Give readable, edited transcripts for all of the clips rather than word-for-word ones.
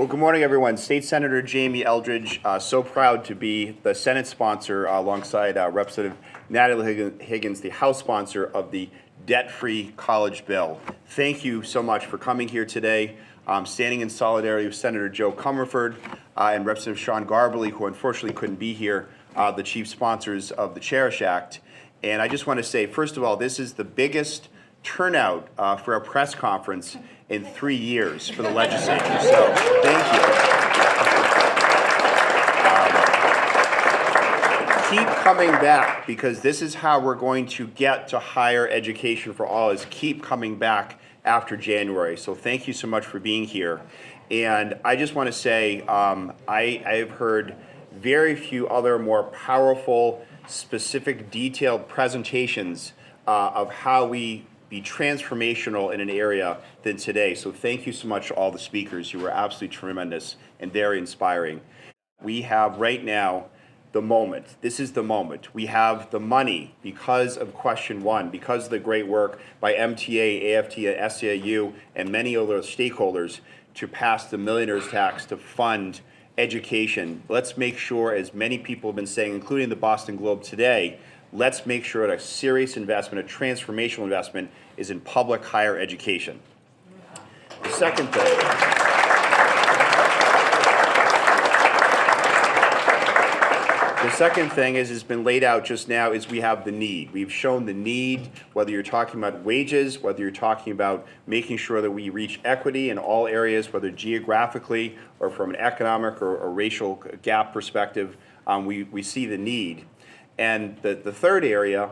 Well, good morning, everyone. State Senator Jamie Eldridge, so proud to be the Senate sponsor alongside Representative Natalie Higgins, the House sponsor of the debt-free college bill. Thank you so much for coming here today, standing in solidarity with Senator Joe Comerford and Representative Sean Garbely, who unfortunately couldn't be here, the chief sponsors of the Cherish Act. And I just want to say, first of all, this is the biggest turnout for a press conference in 3 years for the legislature. So thank you. Keep coming back, because this is how we're going to get to higher education for all, is keep coming back after January. So thank you so much for being here. And I just want to say I have heard very few other more powerful, specific, detailed presentations of how we be transformational in an area than today. So thank you so much to all the speakers. You were absolutely tremendous and very inspiring. We have right now the moment. This is the moment. We have the money because of question one, because of the great work by MTA, AFT, SEIU, and many other stakeholders to pass the millionaire's tax to fund education. Let's make sure, as many people have been saying, including the Boston Globe today, let's make sure that a serious investment, a transformational investment, is in public higher education. The second thing, has been laid out just now, is we have the need. We've shown the need, whether you're talking about wages, whether you're talking about making sure that we reach equity in all areas, whether geographically or from an economic or racial gap perspective, we see the need. And the third area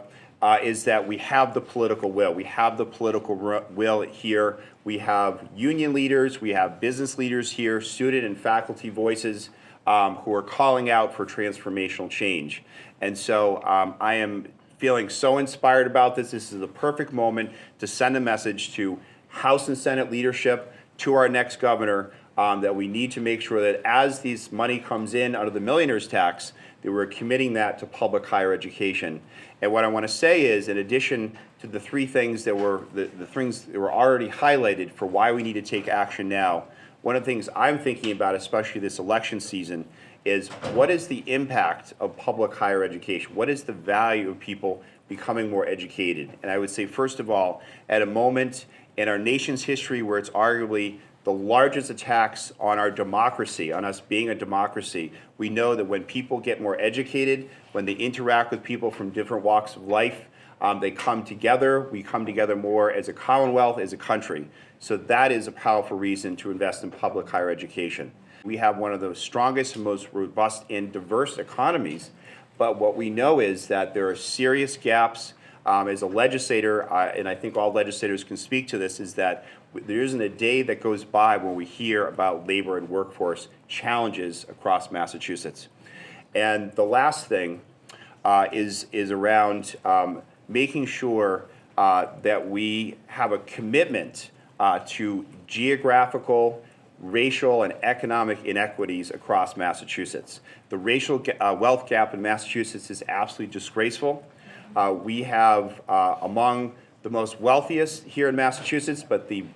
is that we have the political will. We have the political will here. We have union leaders, we have business leaders here, student and faculty voices who are calling out for transformational change. And so I am feeling so inspired about this. This is the perfect moment to send a message to House and Senate leadership, to our next governor, that we need to make sure that as this money comes in under the millionaire's tax, that we're committing that to public higher education. And what I want to say is, in addition to the three things that were the things that were already highlighted for why we need to take action now, one of the things I'm thinking about, especially this election season, is what is the impact of public higher education? What is the value of people becoming more educated? And I would say, first of all, at a moment in our nation's history where it's arguably the largest attacks on our democracy, on us being a democracy, we know that when people get more educated, when they interact with people from different walks of life, they come together. We come together more as a Commonwealth, as a country. So that is a powerful reason to invest in public higher education. We have one of the strongest and most robust and diverse economies, but what we know is that there are serious gaps. As a legislator, and I think all legislators can speak to this, is that there isn't a day that goes by when we hear about labor and workforce challenges across Massachusetts. And the last thing is around making sure that we have a commitment to geographical, racial, and economic inequities across Massachusetts. The racial wealth gap in Massachusetts is absolutely disgraceful. We have among the most wealthiest here in Massachusetts, but the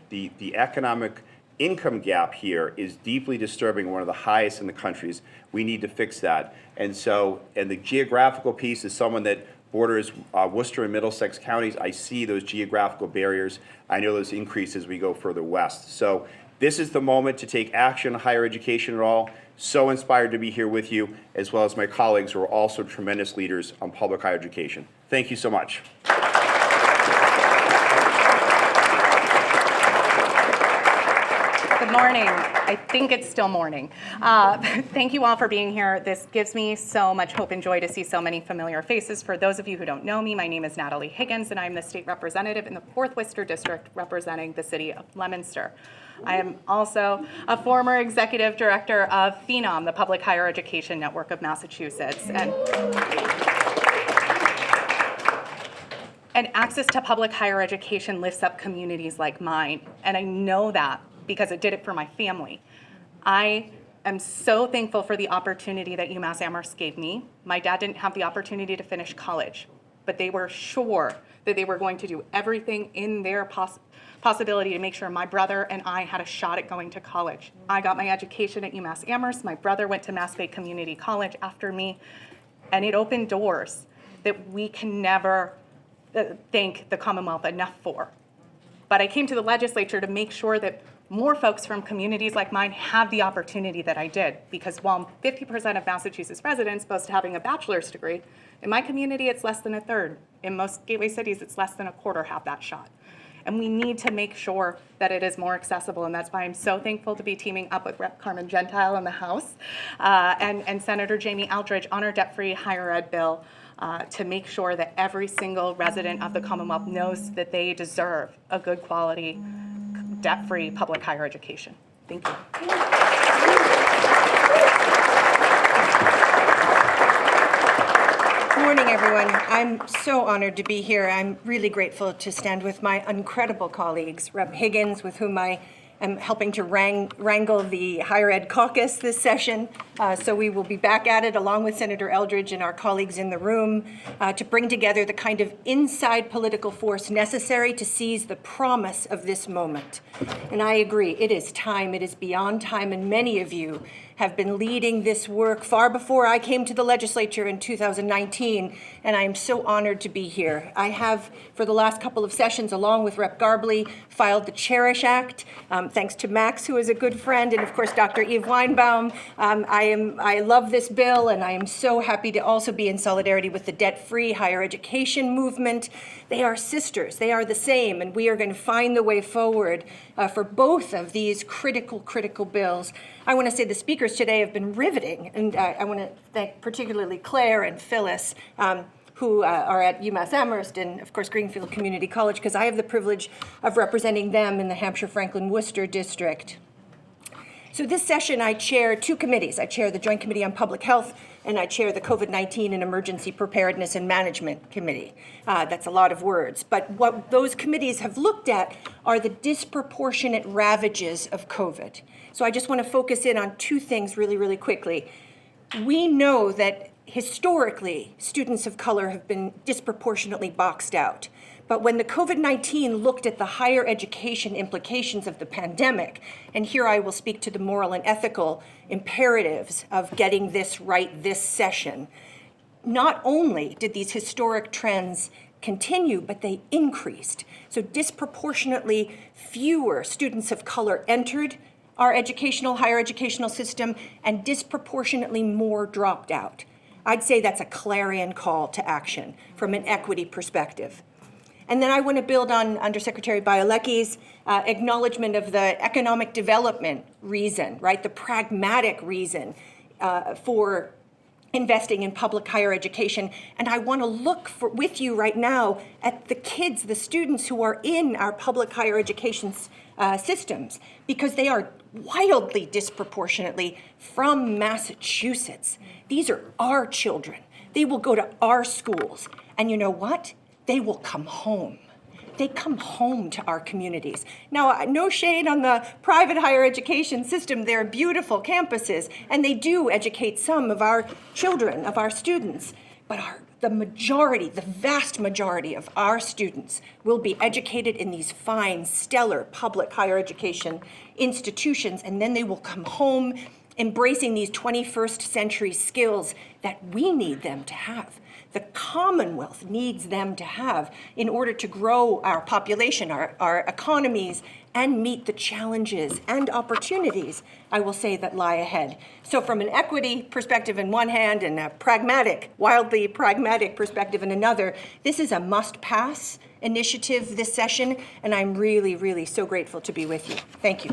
economic income gap here is deeply disturbing, one of the highest in the countries. We need to fix that. And so, and the geographical piece is someone that borders Worcester and Middlesex counties. I see those geographical barriers. I know those increase as we go further west. So this is the moment to take action on higher education at all. So inspired to be here with you, as well as my colleagues who are also tremendous leaders on public higher education. Thank you so much. Good morning. I think it's still morning. Thank you all for being here. This gives me so much hope and joy to see so many familiar faces. For those of you who don't know me, my name is Natalie Higgins, and I'm the state representative in the 4th Worcester District representing the city of Leominster. I am also a former executive director of PHENOM, the Public Higher Education Network of Massachusetts. And access to public higher education lifts up communities like mine, and I know that because it did it for my family. I am so thankful for the opportunity that UMass Amherst gave me. My dad didn't have the opportunity to finish college, but they were sure that they were going to do everything in their possibility to make sure my brother and I had a shot at going to college. I got my education at UMass Amherst. My brother went to Mass Bay Community College after me, and it opened doors that we can never thank the Commonwealth enough for. But I came to the legislature to make sure that more folks from communities like mine have the opportunity that I did, because while 50% of Massachusetts residents boast having a bachelor's degree, in my community it's less than a third. In most gateway cities, it's less than a quarter have that shot. And we need to make sure that it is more accessible, and that's why I'm so thankful to be teaming up with Rep. Carmen Gentile in the House and Senator Jamie Aldridge on our debt-free higher ed bill to make sure that every single resident of the Commonwealth knows that they deserve a good quality, debt-free public higher education. Thank you. Good morning, everyone. I'm so honored to be here. I'm really grateful to stand with my incredible colleagues, Rep. Higgins, with whom I am helping to wrangle the higher ed caucus this session. So we will be back at it along with Senator Eldridge and our colleagues in the room to bring together the kind of inside political force necessary to seize the promise of this moment. And I agree, it is time, it is beyond time, and many of you have been leading this work far before I came to the legislature in 2019, and I am so honored to be here. I have, for the last couple of sessions, along with Rep. Garbley, filed the Cherish Act, thanks to Max, who is a good friend, and of course, Dr. Eve Weinbaum. I love this bill, and I am so happy to also be in solidarity with the debt-free higher education movement. They are sisters, they are the same, and we are going to find the way forward for both of these critical bills. I want to say the speakers today have been riveting, and I want to thank particularly Claire and Phyllis, who are at UMass Amherst and, of course, Greenfield Community College, because I have the privilege of representing them in the Hampshire-Franklin-Worcester district. So this session, I chair two committees. I chair the Joint Committee on Public Health, and I chair the COVID-19 and Emergency Preparedness and Management Committee. That's a lot of words. But what those committees have looked at are the disproportionate ravages of COVID. So I just want to focus in on two things really quickly. We know that historically, students of color have been disproportionately boxed out. But when the COVID-19 looked at the higher education implications of the pandemic, and here I will speak to the moral and ethical imperatives of getting this right this session, not only did these historic trends continue, but they increased. So disproportionately fewer students of color entered our higher educational system, and disproportionately more dropped out. I'd say that's a clarion call to action from an equity perspective. And then I want to build on Undersecretary Bielecki's acknowledgement of the economic development reason, right? The pragmatic reason for investing in public higher education. And I want to look with you right now at the kids, the students who are in our public higher education systems, because they are wildly disproportionately from Massachusetts. These are our children. They will go to our schools. And you know what? They will come home. They come home to our communities. Now, no shade on the private higher education system. They're beautiful campuses, and they do educate some of our children, of our students. But the vast majority of our students will be educated in these fine, stellar public higher education institutions, and then they will come home embracing these 21st century skills that we need them to have. The Commonwealth needs them to have in order to grow our population, our economies, and meet the challenges and opportunities, I will say, that lie ahead. So from an equity perspective in one hand and a wildly pragmatic perspective in another, this is a must-pass initiative this session, and I'm really so grateful to be with you. Thank you.